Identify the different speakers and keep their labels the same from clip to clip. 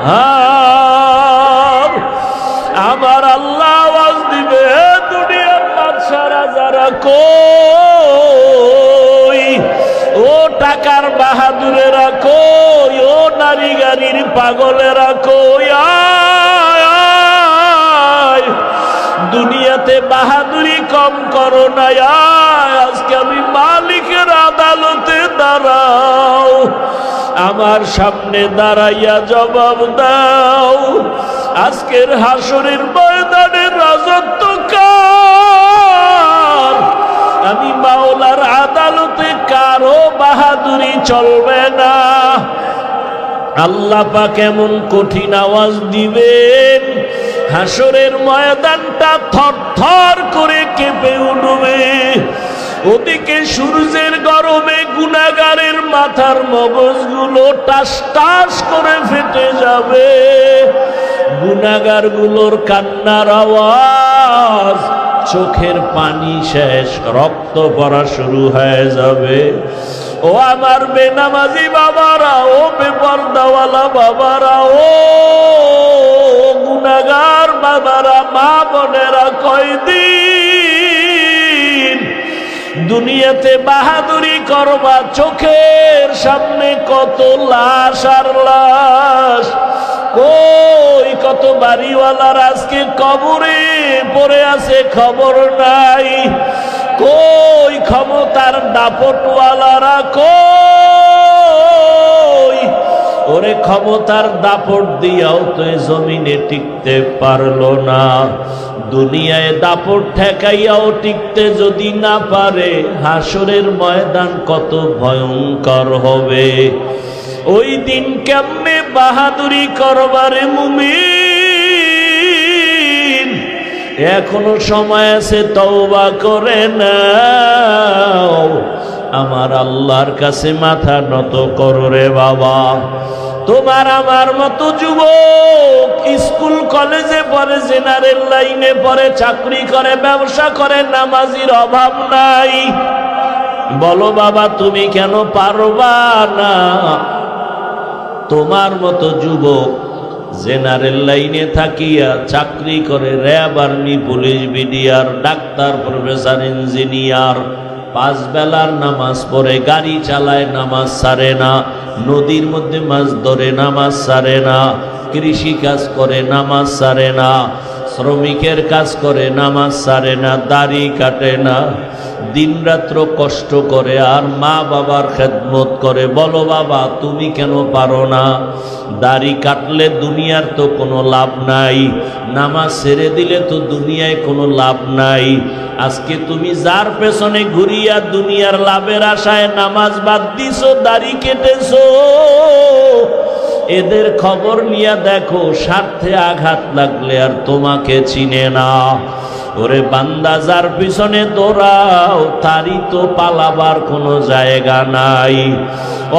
Speaker 1: আর আমার আল্লাহ আওয়াজ দিবে, দুনিয়ার বাদশা রাজারা কই, ও টাকার বাহাদুরেরা কই, ও নারী গাড়ির পাগলেরা কই, আয় আয়, দুনিয়াতে বাহাদুরি কম করো না, আয় আজকে আমি মালিকের আদালতে দাঁড়াও, আমার সামনে দাঁড়াইয়া জবাব দাও, আজকের হাসরের ময়দানে রাজত্ব কার, আমি মাওলার আদালতে কারো বাহাদুরি চলবে না। আল্লাহ পাক এমন কঠিন আওয়াজ দিবেন, হাসরের ময়দানটা থরথর করে কেঁপে উঠবে। ওদিকে সূর্যের গরমে গুনাহগারের মাথার মগজগুলো টাস টাস করে ফেটে যাবে, গুনাহগারগুলোর কান্নার আওয়াজ, চোখের পানি শেষ, রক্ত পড়া শুরু হয়ে যাবে। ও আমার বেনামাজি বাবারা, ও বেপরদাওয়ালা বাবারা, ও গুনাহগার বাবারা, মা বোনেরা, কয়দিন দুনিয়াতে বাহাদুরি করবা? চোখের সামনে কত লাশ আর লাশ, কই কত বাড়িওয়ালার আজকে কবরে পড়ে আছে, খবর নাই, কই ক্ষমতার দাপটওয়ালারা কই, ওরে ক্ষমতার দাপট দিয়াও তো এ জমিনে টিকতে পারলো না, দুনিয়ায় দাপট ঠেকাইয়াও টিকতে যদি না পারে, হাসরের ময়দান কত ভয়ঙ্কর হবে। ওই দিন কেমনে বাহাদুরি করবারে মুমিন, এখনো সময় আছে, তওবা করে নাও, আমার আল্লাহর কাছে মাথা নত করো রে বাবা। তোমার আমার মতো যুবক স্কুল কলেজে পড়ে, জেনারেল লাইনে পড়ে, চাকরি করে, ব্যবসা করে, নামাজির অভাব নাই, বলো বাবা তুমি কেন পারবা না? তোমার মতো যুবক জেনারেল লাইনে থাকিয়া চাকরি করে, RAB, army, police, BDR, doctor, professor, engineer, 5 বেলার নামাজ পড়ে, গাড়ি চালায়, নামাজ ছাড়ে না, নদীর মধ্যে মাছ ধরে, নামাজ ছাড়ে না, কৃষি কাজ করে, নামাজ ছাড়ে না, শ্রমিকের কাজ করে, নামাজ ছাড়ে না, দাড়ি কাটে না, দিনরাত্র কষ্ট করে, আর মা বাবার খেদমত করে, বলো বাবা তুমি কেন পারো না? দাড়ি কাটলে দুনিয়ার তো কোনো লাভ নাই, নামাজ ছেড়ে দিলে তো দুনিয়ায় কোনো লাভ নাই, আজকে তুমি যার পেছনে ঘুরিয়া দুনিয়ার লাভের আশায় নামাজ বাদ দিছো, দাড়ি কেটেছো, এদের খবর নিয়ে দেখো, স্বার্থে আঘাত লাগলে আর তোমাকে চিনে না। ওরে বান্দা, যার পিছনে দৌড়াও তারই তো পালাবার কোনো জায়গা নাই,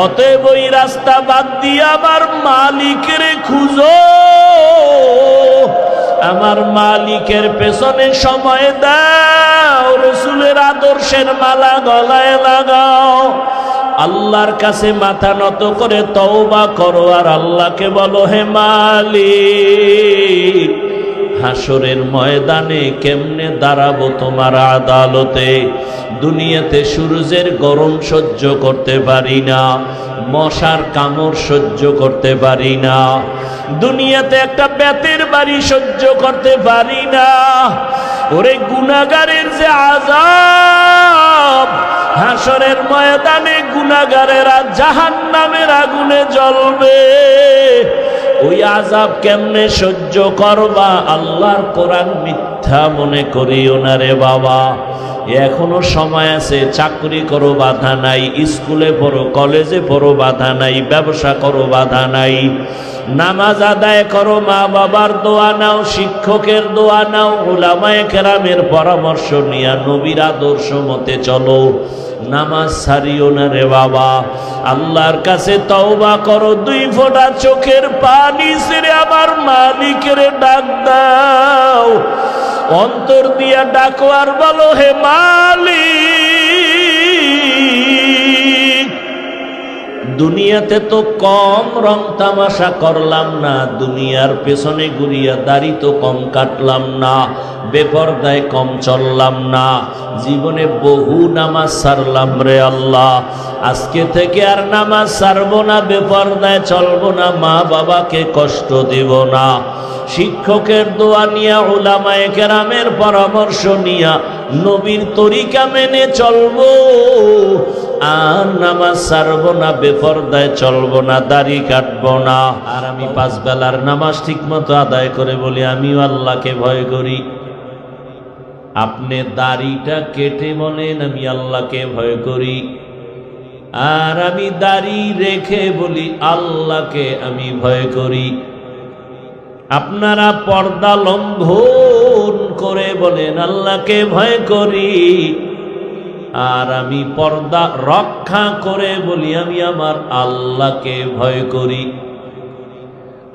Speaker 1: অতএব ওই রাস্তা বাদ দিয়ে আমার মালিকের খুঁজো, আমার মালিকের পেছনে সময় দাও, রসুলের আদর্শের মালা গলায় লাগাও, আল্লাহর কাছে মাথা নত করে তওবা করো, আর আল্লাহকে বলো, হে মালিক, হাসরের ময়দানে কেমনে দাঁড়াবো তোমার আদালতে? দুনিয়াতে সূর্যের গরম সহ্য করতে পারি না, মশার কামড় সহ্য করতে পারি না, দুনিয়াতে একটা বেতের বাড়ি সহ্য করতে পারি না, ওরে গুনাহগারের যে আযাব, হাসরের ময়দানে গুনাহগারেরা জাহান্নামের আগুনে জ্বলবে, ওই আযাব কেমনে সহ্য করবা? আল্লাহর কোরআন মিথ্যা মনে করিও না রে বাবা, এখনো সময় আছে, চাকরি করো বাধা নাই, স্কুলে পড়ো, কলেজে পড়ো বাধা নাই, ব্যবসা করো বাধা নাই, নামাজ আদায় করো, মা বাবার দোয়া নাও, শিক্ষকের দোয়া নাও, উলামায়ে কেরামের পরামর্শ নিয়া নবীর আদর্শ মতে চলো, নামাজ ছাড়িও না রে বাবা, আল্লাহর কাছে তওবা করো, 2 ফোঁটা চোখের পানি ছেড়ে আমার মালিকের ডাক দাও, অন্তর দিয়া ডাকো আর বলো, হে মালিক, দুনিয়াতে তো কম রং তামাশা করলাম না, দুনিয়ার পেছনে ঘুরিয়া দাড়ি তো কম কাটলাম না, বেপরদায় কম চললাম না, জীবনে বহু নামাজ সারলাম রে আল্লাহ। আজকে থেকে আর নামাজ সারবো না, বেপরদায় চলবো না, মা বাবাকে কষ্ট দেব না, শিক্ষকের দোয়া নিয়া, উলামায়ে কেরামের পরামর্শ নিয়া নবীর তরিকা মেনে চলবো। আর নামাজ ছাড়বো না, বেপরদায় চলবো না, দাড়ি কাটবো না। আর আমি 5 বেলার নামাজ ঠিক মতো আদায় করে বলি আমিও আল্লাহকে ভয় করি। আপনি দাড়িটা কেটে বলেন আমি আল্লাহকে ভয় করি। আর আমি দাড়ি রেখে বলি আল্লাহকে আমি ভয় করি। আপনারা পর্দা লঙ্ঘন করে বলেন আল্লাহকে ভয় করি। আর আমি পর্দা রক্ষা করে বলি আমি আমার আল্লাহকে ভয় করি।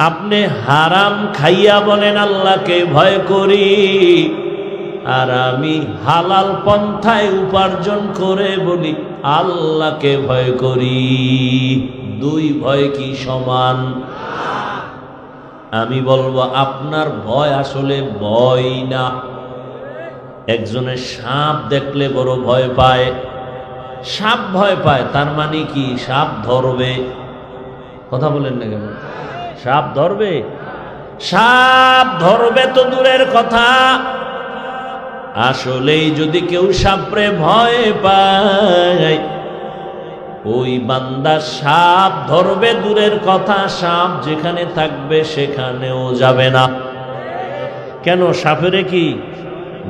Speaker 1: আপনি হারাম খাইয়া বলেন আল্লাহকে ভয় করি। আর আমি হালাল পন্থায় উপার্জন করে বলি আল্লাহকে ভয় করি। দুই ভয় কি সমান? আমি বলবো আপনার ভয় আসলে ভয় না। একজনের সাপ দেখলে বড় ভয় পায়, সাপ ভয় পায়, তার মানে কি সাপ ধরবে? কথা বলেন না কেন? সাপ ধরবে? সাপ ধরবে তো দূরের কথা, আসলেই যদি কেউ সাপরে ভয় পায়, ওই বান্দা সাপ ধরবে দূরের কথা, সাপ যেখানে থাকবে সেখানেও যাবে না। কেন? সাপেরে কি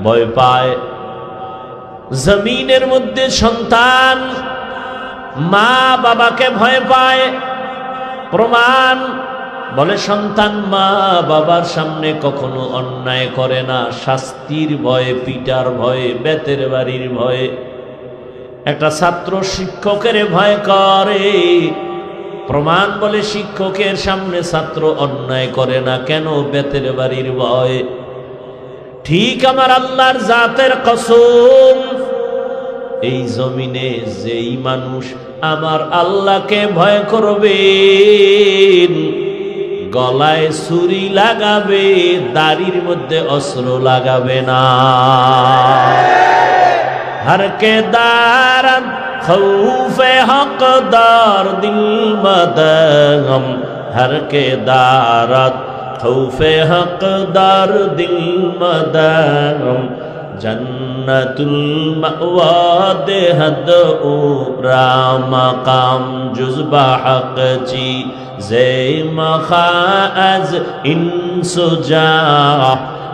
Speaker 1: ভয় পায়। জমিনের মধ্যে সন্তান মা বাবাকে ভয় পায়, প্রমাণ বলে সন্তান মা বাবার সামনে কখনো অন্যায় করে না, শাস্তির ভয়ে, পিটার ভয়ে, বেতের বাড়ির ভয়ে। একটা ছাত্র শিক্ষকের ভয় করে, প্রমাণ বলে শিক্ষকের সামনে ছাত্র অন্যায় করে না, কেন? বেতের বাড়ির ভয়। ঠিক আমার আল্লাহর জাতের কসম, এই জমিনে যেই মানুষ আমার আল্লাহকে ভয় করবে, গলায় ছুরি লাগাবে, দাড়ির মধ্যে অস্ত্র লাগাবে না। हर के दारत खौफे हकदार दिल मदगम, हर के दारत खौफे हकदार दिल मदगम, जन्नतुल मअवा देहद उरा मकाम जुज़बा हक ची जे मखाज इंसुजा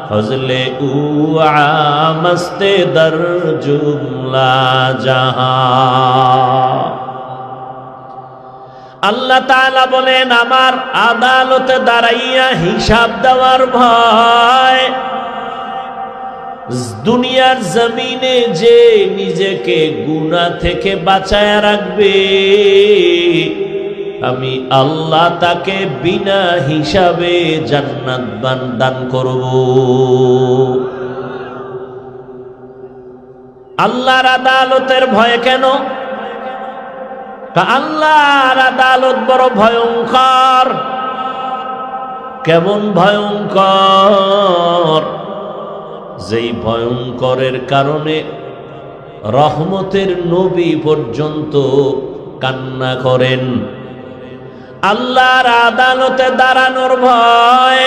Speaker 1: फजले मस्ते दर जुमला जहां। আল্লাহ তাআলা বলেন আমার আদালতে দাঁড়াইয়া হিসাব দেওয়ার ভয়। দুনিয়ার জমিনে যে নিজেকে গুনাহ থেকে বাঁচায়া রাখবে, আমি আল্লাহ তাকে বিনা হিসাবে জান্নাত দান করব। আল্লাহর আদালতের ভয় কেন? আল্লাহর আদালত বড় ভয়ঙ্কর। কেমন ভয়ঙ্কর? যেই ভয়ঙ্করের কারণে রহমতের নবী পর্যন্ত কান্না করেন। আল্লাহর আদালতে দাঁড়ানোর ভয়।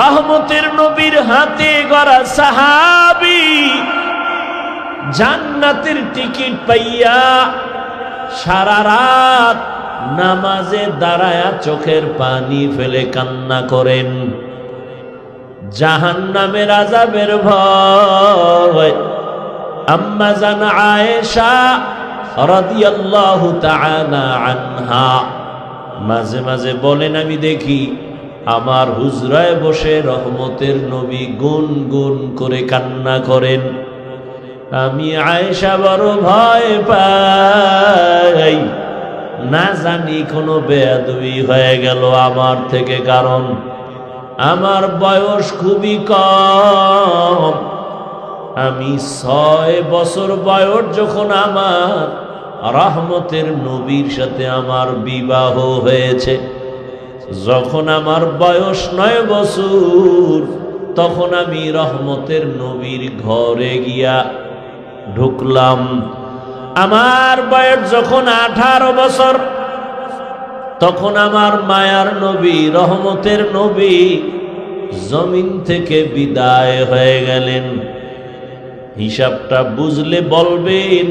Speaker 1: রহমতের নবীর হাতে গড়া সাহাবী জান্নাতের টিকিট পাইয়া সারা রাত নামাজে দাঁড়ায়া চোখের পানি ফেলে কান্না করেন। জাহান্নামের আযাবের ভয়। আম্মা জান আয়েশা রাদিয়াল্লাহু তাআলা আনহা মাঝে মাঝে বলেন, আমি দেখি আমার হুজরায় বসে রহমতের নবী গুনগুন করে কান্না করেন। আমি আয়েশা বড় ভয় পাই, না জানি কোনো বেয়াদবি হয়ে গেল আমার থেকে, কারণ আমার বয়স খুবই কম। আমি 6 বছর বয়স যখন আমার, রহমতের নবীর সাথে আমার বিবাহ হয়েছে। যখন আমার বয়স 9 বছর, তখন আমি রহমতের নবীর ঘরে গিয়া ঢুকলাম। আমার বয়স যখন 18 বছর, তখন আমার মায়ার নবী রহমতের নবী জমিন থেকে বিদায় হয়ে গেলেন। হিসাবটা বুঝলে বলবেন,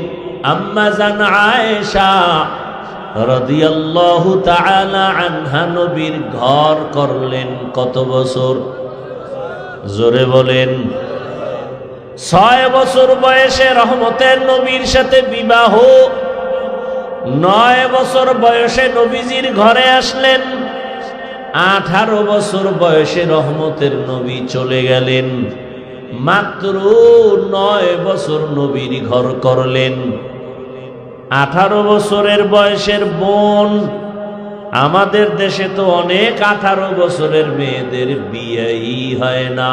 Speaker 1: আম্মা জান আয়েশা রাদিয়াল্লাহু তাআলা আনহা নবীর ঘর করলেন কত বছর? জোরে বলেন। 6 বছর বয়সে রহমতের নবীর সাথে বিবাহ, 9 বছর বয়সে নবীজির ঘরে আসলেন, 18 বছর বয়সে রহমতের নবী চলে গেলেন। মাত্র 9 বছর নবীর ঘর করলেন। 18 বছরের বয়সের বোন, আমাদের দেশে তো অনেক 18 বছরের মেয়েদের বিয়েই হয় না।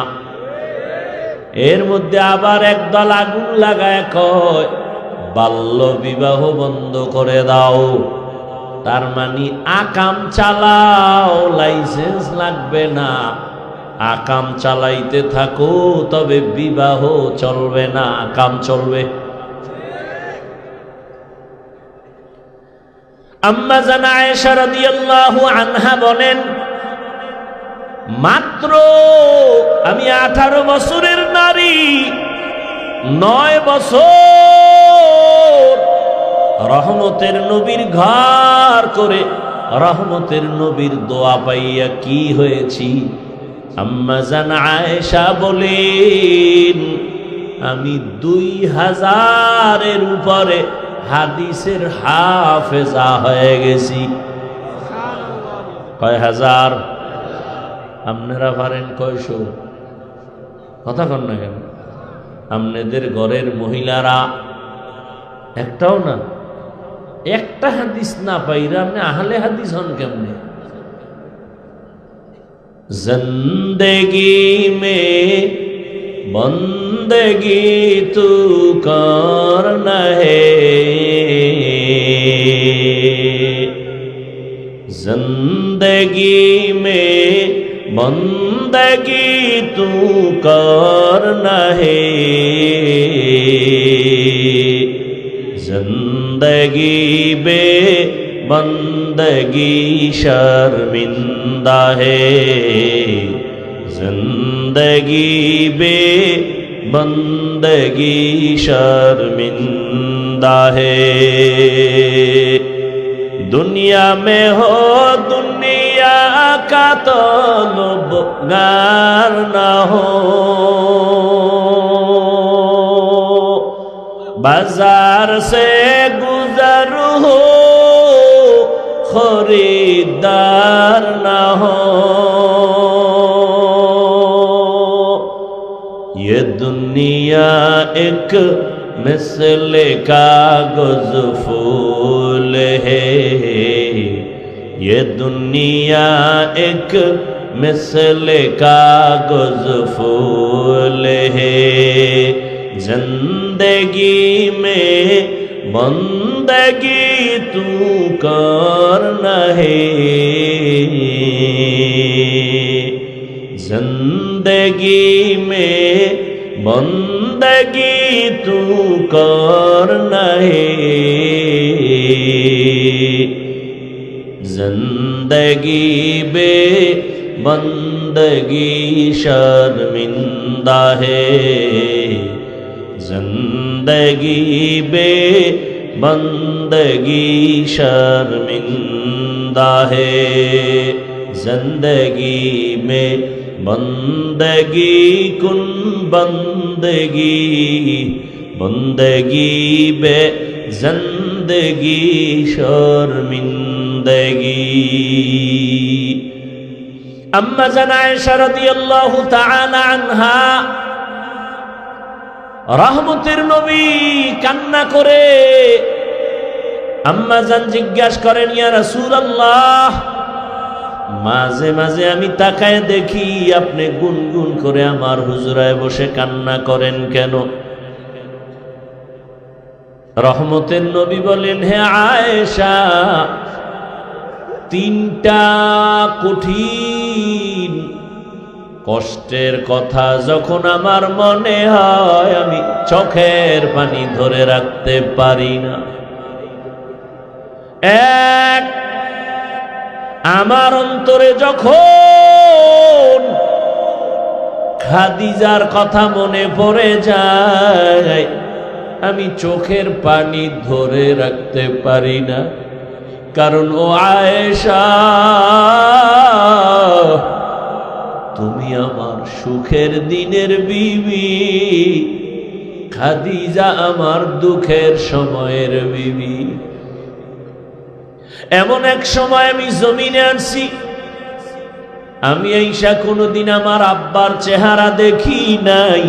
Speaker 1: এর মধ্যে আবার একদল আগুন লাগায় কয় বাল্য বিবাহ বন্ধ করে দাও। তার মানে আকাম চালাও, লাইসেন্স লাগবে না, আকাম চালাইতে থাকো, তবে বিবাহ চলবে না, আকাম চলবে। আম্মা জান আয়েশা রাদিয়াল্লাহু আনহা বলেন, মাত্র আমি 18 বছরের নারী, 9 বছর রহমতের নবীর ঘর করে রহমতের নবীর দোয়া পাইয়া কি হয়েছি। আম্মা জান আয়েশা বলেন, আমি 2000-এর উপরে হাদিসের হাফেজা হয়ে গেছি। কয় হাজার? আপনারা পারেন কয়শো? কথা কন না কেন? আপনাদের ঘরের মহিলারা একটাও না, একটা হাদিস না পাইরা আপনি আহলে হাদিস হন কেমনে? জিন্দেগি মে বন্দেগি তু করনা হে, जिंदगी में बंदगी तू करना है, जिंदगी बे बंदगी शर्मिंदा है, जिंदगी बे बंदगी शर्मिंदा है। दुनिया में हो दुनिया का तलबगार ना हो, बाजार से गुजर हो खरीदार ना हो, ये दुनिया एक मिसल कागज फूल है, ये दुनिया एक मिसल कागज फूल है, जिंदगी में बंदगी तू करना है, जिंदगी में बंदगी तू करना है, जिंदगी बे बंदगी शर्मिंदा है, जिंदगी बे बंदगी शर्मिंदा है, जिंदगी में बंदगी कुन बंदगी, बंदगी बे जिंदगी शर्मिंदगी। अम्मा जान आयशा রাদিয়াল্লাহু তাআলা আনহা রহমতের নবী কান্না করে, আম্মা জান জিজ্ঞাসা করেন, ইয়া রাসূলুল্লাহ, মাঝে মাঝে আমি তাকায় দেখি আপনি গুনগুন করে আমার হুজরায় বসে কান্না করেন কেন? রহমতের নবী বলেন, হে আয়েশা, তিনটা কঠিন কষ্টের কথা যখন আমার মনে হয় আমি চোখের পানি ধরে রাখতে পারি না। এক, আমার অন্তরে যখন খাদিজার কথা মনে পড়ে যায় আমি চোখের পানি ধরে রাখতে পারি না। কারণ ও আয়েশা, তুমি আমার সুখের দিনের বিবি, খাদিজা আমার দুঃখের সময়ের বিবি। এমন এক সময় আমি জমিনে আসছি, আমি আয়েশা কোনোদিন আমার আব্বার চেহারা দেখি নাই,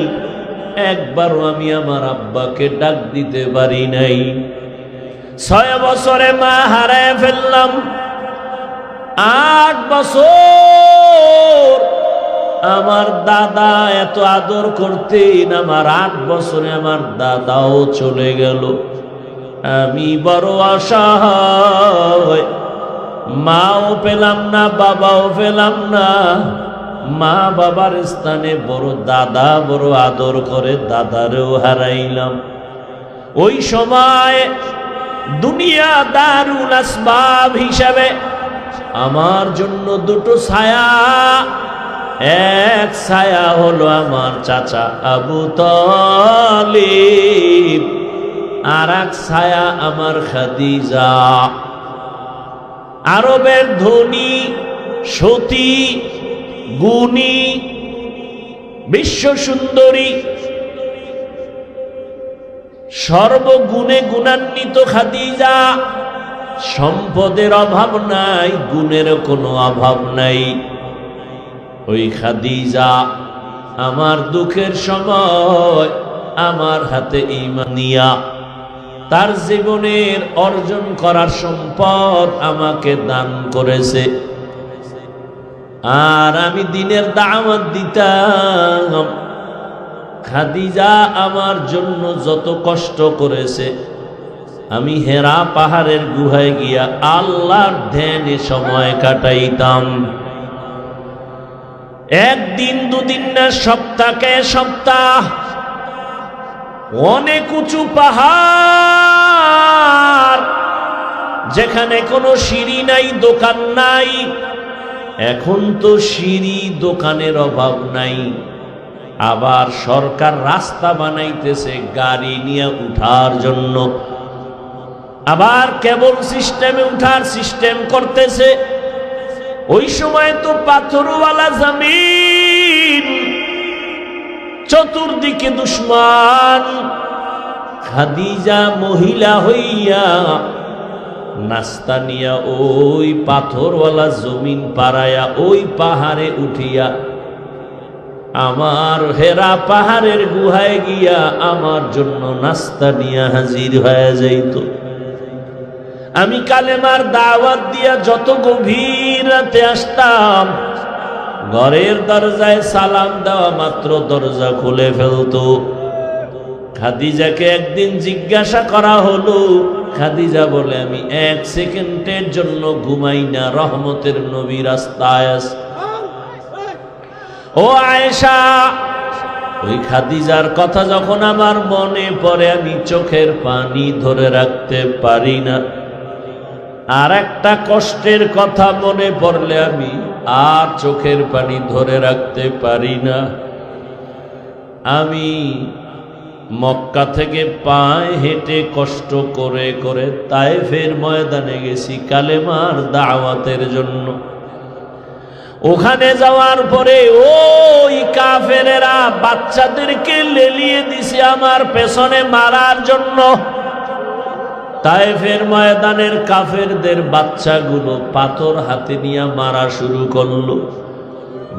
Speaker 1: একবারও আমি আমার আব্বাকে ডাক দিতে পারি নাই। 6 বছরে মা হারায় ফেললাম। 8 বছর আমার দাদা এত আদর করতেন, আমার 8 বছরে আমার দাদাও চলে গেল। আমি বড় অসহায়, মাও পেলাম না, বাবাও পেলাম না। মা বাবার স্থানে বড় দাদা বড় আদর করে, দাদারেও হারাইলাম। ওই সময় দুনিয়া দারুল আসবাব হিসাবে আমার জন্য দুটো ছায়া, এক ছায়া হলো আমার চাচা আবু তালিব, আর এক ছায়া আমার খাদিজা। আরবের ধনী, সতী, গুণী, বিশ্ব সুন্দরী, সর্বগুণে গুণান্বিত খাদিজা। সম্পদের অভাব নাই, গুণের কোনো অভাব নাই। ওই খাদিজা আমার দুঃখের সময় আমার হাতে ঈমান নিয়া তার জীবনের অর্জন করার সম্পদ আমাকে দান করেছে। আর আমি দিনের দাওয়াত দিতাম। খাদিজা আমার জন্য যত কষ্ট করেছে, আমি হেরা পাহাড়ের গুহায় গিয়া আল্লাহর ধ্যানে সময় কাটাইতাম। একদিন দুদিন না, সপ্তাহে সপ্তাহ। অনেক উঁচু পাহাড়, যেখানে কোনো সিঁড়ি নাই, দোকান নাই। এখন তো সিঁড়ি দোকানের অভাব নাই, আবার সরকার রাস্তা বানাইতেছে গাড়ি নিয়ে উঠার জন্য, আবার কেবল সিস্টেমে উঠার সিস্টেম করতেছে। ওই সময় তো পাথরওয়ালা জমিন, চতুর্দিকে দুশ্মন। খাদিজা মহিলা হইয়া নাস্তা নিয়া ওই পাথরওয়ালা জমিন পাড়ায়া ওই পাহাড়ে উঠিয়া আমার হেরা পাহাড়ের গুহায় গিয়া আমার জন্য নাস্তা নিয়া হাজির হয়ে যাইত। আমি কালেমার দাওয়াত দিয়া যত গভীর রাতে আসতাম, ঘরের দরজায় সালাম দেওয়া মাত্র দরজা খুলে ফেলতো। খাদিজাকে একদিন জিজ্ঞাসা করা হলো, খাদিজা বলে, আমি 1 সেকেন্ডের জন্য ঘুমাই না, রহমতের নবী রাস্তায় আছে। ও আয়েশা, ওই খাদিজার কথা যখন আমার মনে পড়ে আমি চোখের পানি ধরে রাখতে পারি না। আর একটা কষ্টের কথা মনে পড়লে আমি আর চোখের পানি ধরে রাখতে পারি না। আমি মক্কা থেকে পায়ে হেঁটে কষ্ট করে করে তায়েফের ময়দানে গেছি কালেমার দাওয়াতের জন্য। ওখানে যাওয়ার পরে ওই কাফেরেরা বাচ্চাদেরকে লেলিয়ে দিছে আমার পেছনে মারার জন্য। তায়েফের ময়দানের কাফেরদের বাচ্চাগুলো পাথর হাতে নিয়ে মারা শুরু করলো।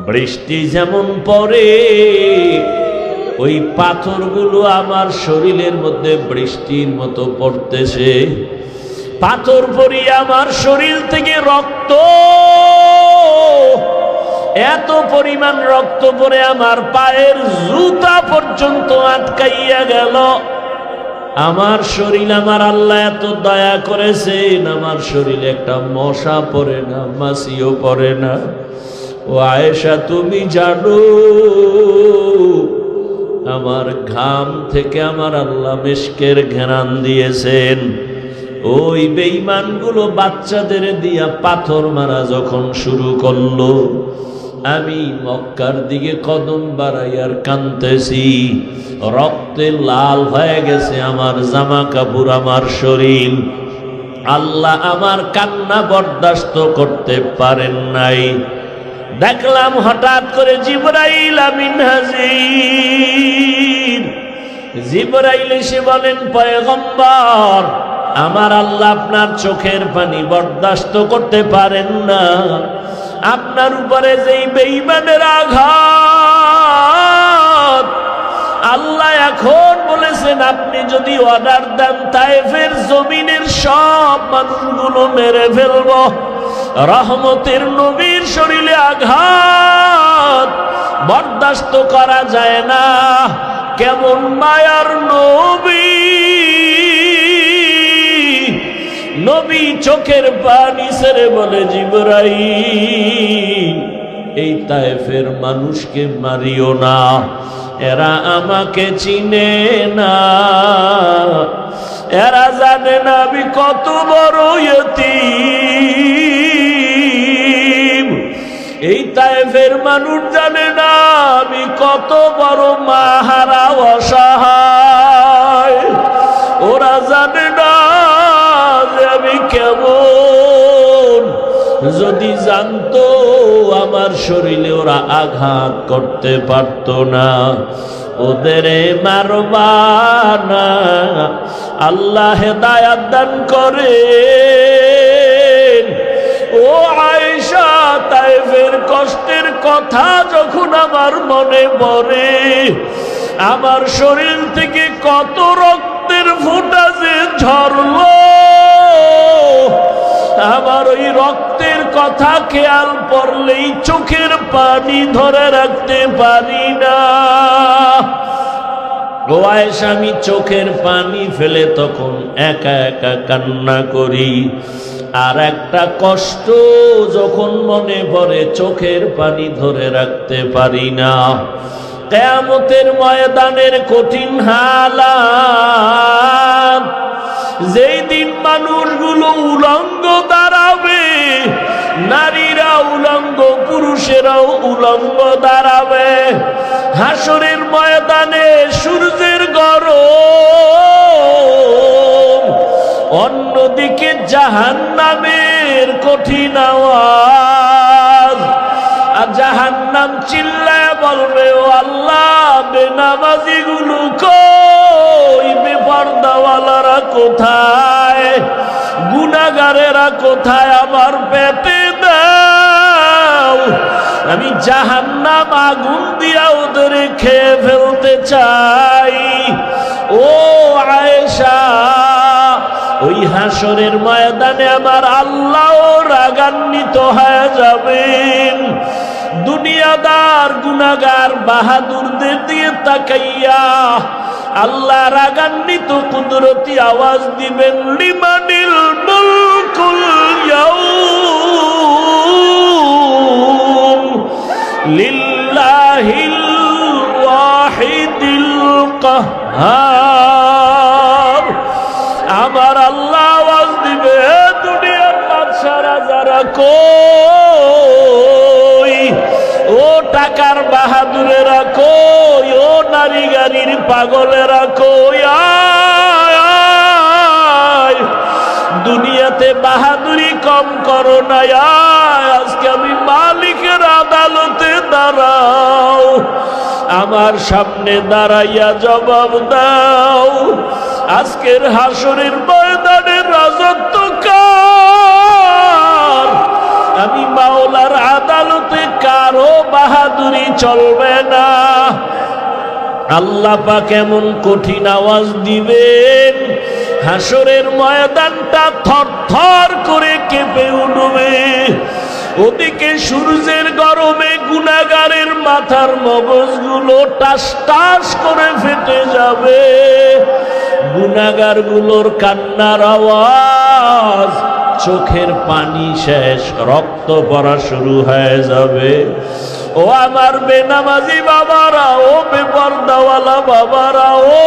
Speaker 1: বৃষ্টি যেমন পড়ে, ওই পাথরগুলো আমার শরীরের মধ্যে বৃষ্টির মতো পড়তেছে। পাথর পড়িয়ে আমার শরীর থেকে রক্ত, এত পরিমাণ রক্ত পড়ে আমার পায়ের জুতা পর্যন্ত আটকাইয়া গেল। আমার শরীর আমার আল্লাহ এত দয়া করেছেন, আমার শরীরে একটা মশা পড়ে না, মাছিও পড়ে না। ও আয়েশা, তুমি জানো আমার ঘাম থেকে আমার আল্লাহ মিশকের ঘ্রাণ দিয়েছেন। ওই বেঈমানগুলো বাচ্চাদের দিয়া পাথর মারা যখন শুরু করলো, আমি মক্কার দিকে কদম বাড়াইয়ার কাঁদতেছি, রক্তে লাল হয়ে গেছে আমার জামা কাপড়, আমার শরীর। আল্লাহ আমার কান্না বরদাস্ত করতে পারেন নাই। দেখলাম হঠাৎ করে জিবরাইল আমিন হাজির। জিবরাইল এসে বলেন, পয়গম্বর, আমার আল্লাহ আপনার চোখের পানি বরদাস্ত করতে পারেন না। আপনার উপরে যেই বেঈমানের আঘাত, আল্লাহ এখন বলেছেন আপনি যদি অর্ডার দেন তায়েফের জমিনের সব মানুষগুলো মেরে ফেলব। রহমতের নবীর শরীরে আঘাত বরদাস্ত করা যায় না। কেমন মায়ার নবী, নবী চোখের পানি ছেড়ে বলে, জিবরাইল, এই তায়েফের মানুষকে মারিও না, এরা আমাকে চিনে না, এরা জানে না আমি কত বড় ইয়তীম। এই তায়েফের মানুষ জানে না আমি কত বড় মাহারা অসহায়। ওরা জানে না আমি কেমন। যদি জানতো আমার শরীরে ওরা আঘাত করতে পারত না। ওদের মারবা না, আল্লাহ হেদায়াত দান করে। ও আয়েশা, তায়েফের কষ্টের কথা যখন আমার মনে পড়ে, আমার শরীর থেকে কত রক্তের ফোঁটা যে ঝরলো, আমার ওই রক্তের কথা খেয়াল পড়লেই চোখের পানি ধরে রাখতে পারি না। ও আয়েশা, আমি চোখের পানি ফেলে তখন একা একা কান্না করি। আর একটা কষ্ট যখন মনে পড়ে চোখের পানি ধরে রাখতে পারি না। কিয়ামতের ময়দানের কঠিন হালাত, যেই দিন মানুষগুলো উলঙ্গ দাঁড়াবে, নারীরা উলঙ্গ, পুরুষেরাও উলঙ্গ দাঁড়াবে। হাসরের ময়দানে সূর্যের গরম, অন্যদিকে জাহান্নামের কঠিন আওয়াজ। আর জাহান্নাম চিল্লায় বলবে, ও আল্লাহ, বেনামাজি গুলো কই, বেপরদাওয়ালারা কোথায়, গুনাহগারেরা কোথায়, আমার পেটে দাও, আমি জাহান্নাম আগুন দিয়া ওদের খেয়ে ফেলতে চাই। ও আয়েশা, ওই হাসরের ময়দানে আমার আল্লাহ রাগান্বিত হয়ে যাবেন। দুনিয়াদার গুনাহগার বাহাদুরদের দিয়ে তাকাইয়া আল্লাহ রাগান্বিত কুদরতি আওয়াজ দিবেন, লিমানিল মুলকুল ইয়াউম লিল্লাহিল ওয়াহিদিল কাহ্হার। আমার আল্লাহ আওয়াজ দিবে, দুনিয়ার বাদশারা যারা কই, ও টাকার বাহাদুরেরা কই, ও নারী গাড়ির পাগলেরা কই, আয় দুনিয়াতে বাহাদুরি কম করো না, আজকে আমি মালিকের আদালতে দাঁড়াও, আমার সামনে দাঁড়াইয়া জবাব দাও। আজকের হাসরের ময়দানে রাজত্ব কার? আমি মাওলার আদালতে কারো বাহাদুরি চলবে না। আল্লাহ পাক এমন কঠিন আওয়াজ দিবেন, হাসরের ময়দানটা থরথর করে কেঁপে উঠবে। ওদিকে সূর্যের গরমে গুনাহগারের মাথার মগজগুলো টাস টাস করে ফেটে যাবে, গুনাহগারগুলোর কান্নার আওয়াজ, চোখের পানি শেষ, রক্ত পড়া শুরু হয়ে যাবে। ও আমার বেনামাজি বাবারা, ও বেপরদাওয়ালা বাবারা, ও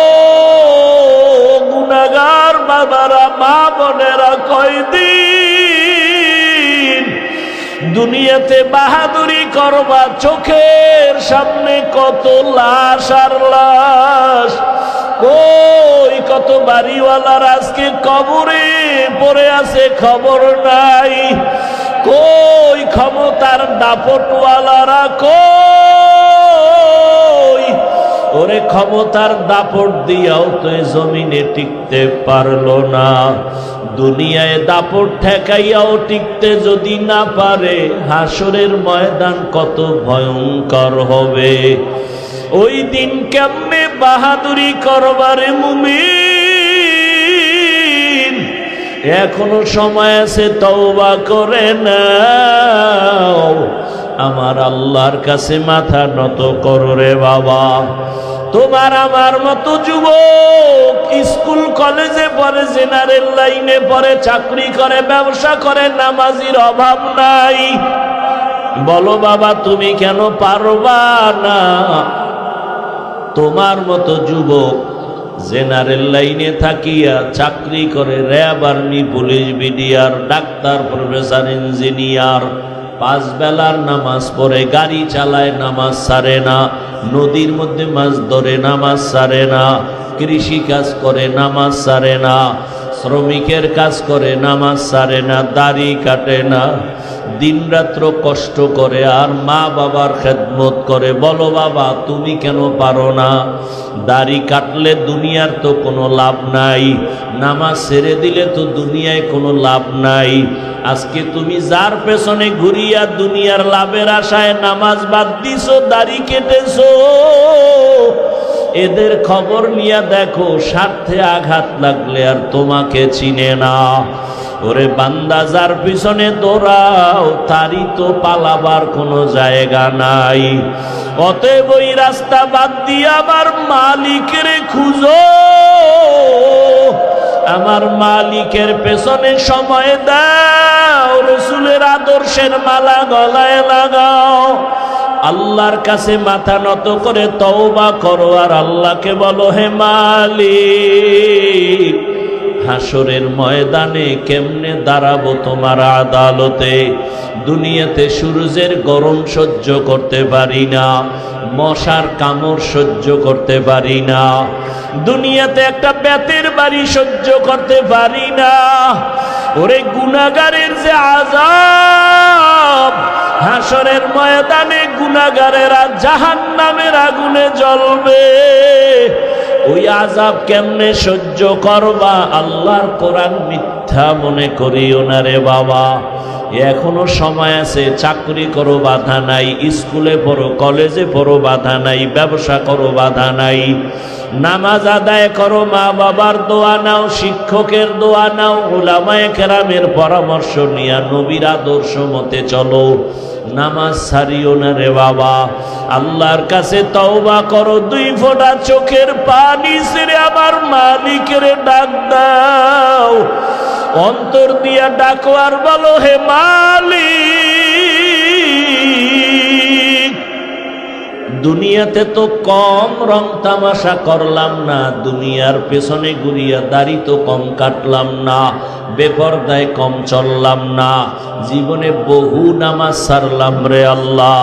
Speaker 1: গুনাহগার বাবারা, মা বোনেরা, কয়দিন দুনিয়াতে বাহাদুরি করবা? চোখের সামনে কত লাশ আর লাশ, কই কত বাড়িওয়ালার আজকে কবরে পড়ে আছে, খবর নাই। কই ক্ষমতার দাপটওয়ালারা, কই? ওরে ক্ষমতার দাপট দিয়াও তো এ জমিনে টিকতে পারলো না, দুনিয়ায় দাপট ঠেকাইয়াও টিকতে যদি না পারে, হাসরের ময়দান কত ভয়ঙ্কর হবে। ওই দিন কেমনে বাহাদুরি করবারে মুমিন? এখনো সময় আছে, তওবা করে নাও, আমার আল্লাহর কাছে মাথা নত করো রে বাবা। তোমার আমার মতো যুবক স্কুল কলেজে পড়ে, জেনারেল লাইনে পড়ে, চাকরি করে, ব্যবসা করে, নামাজির অভাব নাই। বলো বাবা, তুমি কেন পারবা না? তোমার মতো যুবক জেনারেল লাইনে থাকিয়া চাকরি করে, RAB, army, police, BDR, doctor, professor, engineer, 5 বেলার নামাজ পড়ে, গাড়ি চালায়, নামাজ ছাড়ে না, নদীর মধ্যে মাছ ধরে, নামাজ ছাড়ে না, কৃষি কাজ করে, নামাজ ছাড়ে না, শ্রমিকের কাজ করে, নামাজ ছাড়ে না, দাড়ি কাটে না, দিনরাত্র কষ্ট করে, আর মা বাবার খেদমত করে। বলো বাবা, তুমি কেন পারো না? দাড়ি কাটলে দুনিয়ার তো কোনো লাভ নাই, নামাজ ছেড়ে দিলে তো দুনিয়ায় কোনো লাভ নাই। আজকে তুমি যার পেছনে ঘুরিয়া দুনিয়ার লাভের আশায় নামাজ বাদ দিছো, দাড়ি কেটেছো, এদের খবর নিয়ে দেখো, স্বার্থে আঘাত লাগলে আর তোমাকে চিনে না। ওরে বান্দা, যার পিছনে দৌড়াও তারই তো পালাবার কোনো জায়গা নাই। অতএব ওই রাস্তা বাদ দিয়ে আমার মালিকের খুঁজো, আমার মালিকের পেছনে সময় দাও, রসুলের আদর্শের মালা গলায় লাগাও, আল্লাহর কাছে মাথা নত করে তওবা করো, আর আল্লাহকে বলো, হে মালিক, হাসরের ময়দানে কেমনে দাঁড়াবো তোমার আদালতে? দুনিয়াতে সূর্যের গরম সহ্য করতে পারি না, মশার কামড় সহ্য করতে পারি না, দুনিয়াতে একটা বেতের বাড়ি সহ্য করতে পারি না। ওরে গুনাহগারের যে আযাব, হাসরের ময়দানে গুনাহগারেরা জাহান্নামের আগুনে জ্বলবে, ওই আযাব কেমনে সহ্য করবা? আল্লাহর কোরআন মিথ্যা মনে করিও না রে বাবা। এখনো সময় আছে, চাকরি করো, বাধা নাই, স্কুলে পড়ো, কলেজে পড়ো, বাধা নাই, ব্যবসা করো, বাধা নাই, নামাজ আদায় করো, মা বাবার দোয়া নাও, শিক্ষকের দোয়া নাও, উলামায়ে কেরামের পরামর্শ নিয়া নবীর আদর্শ মতে চলো, নামাজ ছাড়িও না রে বাবা। আল্লাহর কাছে তওবা করো, 2 ফোঁটা চোখের পানি ছেড়ে আমার মালিকের ডাক দাও, অন্তর দিয়া ডাকো আর বলো, হে মালিক, দুনিয়াতে তো কম রং তামাশা করলাম না, দুনিয়ার পেছনে ঘুরিয়া দাড়ি তো কম কাটলাম না, বেপরদায় কম চললাম না, জীবনে বহু নামাজ ছাড়লাম রে আল্লাহ,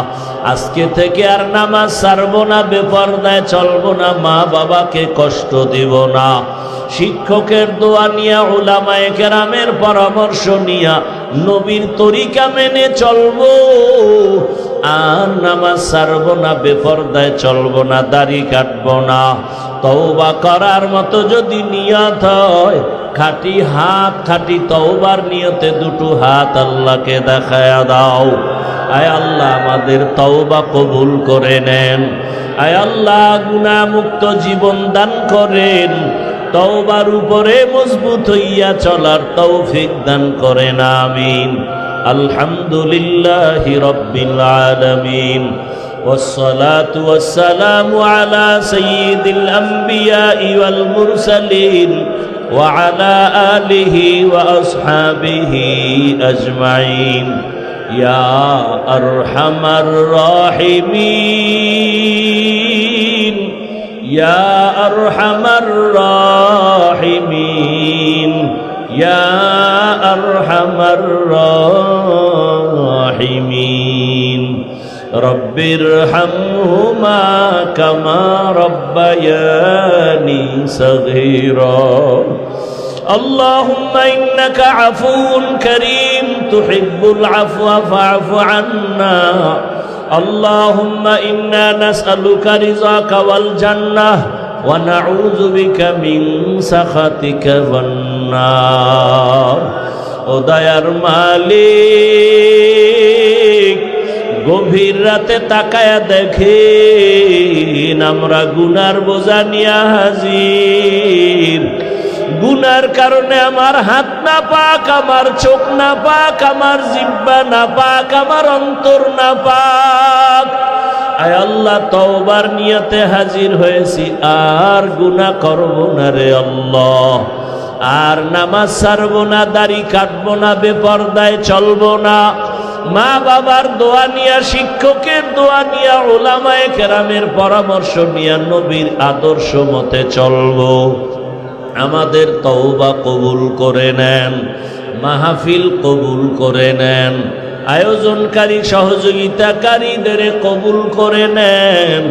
Speaker 1: আজকে থেকে আর নামাজ ছাড়বো না, বেপরদায় চলবো না, মা বাবাকে কষ্ট দিব না, শিক্ষকের দোয়া নিয়া, উলামায়ে কেরামের পরামর্শ নিয়া নবীর তরিকা মেনে চলবো, আর নামাজ ছাড়বো না, বেপরদায় চলবো না, দাড়ি কাটবো না। তওবা করার মতো যদি নিয়ত হয়, খাঁটি হাত, খাঁটি তওবার নিয়তে 2টো হাত আল্লাহকে দেখায়া দাও। আয় আল্লাহ, আমাদের তওবা কবুল করে নেন। আয় আল্লাহ, গুনাহ মুক্ত জীবন দান করেন, তওবার উপরে মজবুত হইয়া চলার তৌফিক দান করেন, আমিন। আলহামদুলিল্লাহি রাব্বিল আলামিন والصلاة والسلام على سيد الأنبياء والمرسلين وعلى آله وأصحابه أجمعين يا أرحم الراحمين يا أرحم الراحمين يا أرحم الراحمين رب ارحمهما كما ربياني صغيرا اللهم إنك عفو كريم تحب العفو فاعف عنا اللهم إنا نسألك رضاك والجنة ونعوذ بك من سخطك والنار ও দয়ার মালিক গভীর রাতে তাকায়া দেখেন আমরা গুনার বোঝা নিয়া হাজির গুনার কারণে আমার হাত না পাক আমার চোখ না পাক আমার জিহ্বা না পাক আমার অন্তর না পাক আয় আল্লাহ তওবার নিয়তে হাজির হয়েছি আর গুনাহ করব না রে আল্লাহ আর নামাজ ছাড়বো না দাড়ি কাটবো না বেপরদায় চলবো না মা বাবার দোয়া নিয়া শিক্ষকের দোয়া নিয়া উলামায়ে কেরামের পরামর্শ নিয়া নবীর আদর্শ মতে চলবো আমাদের তওবা কবুল করে নেন মাহফিল কবুল করে নেন আয়োজনকারী সহযোগিতাকারীদের কবুল করে নেন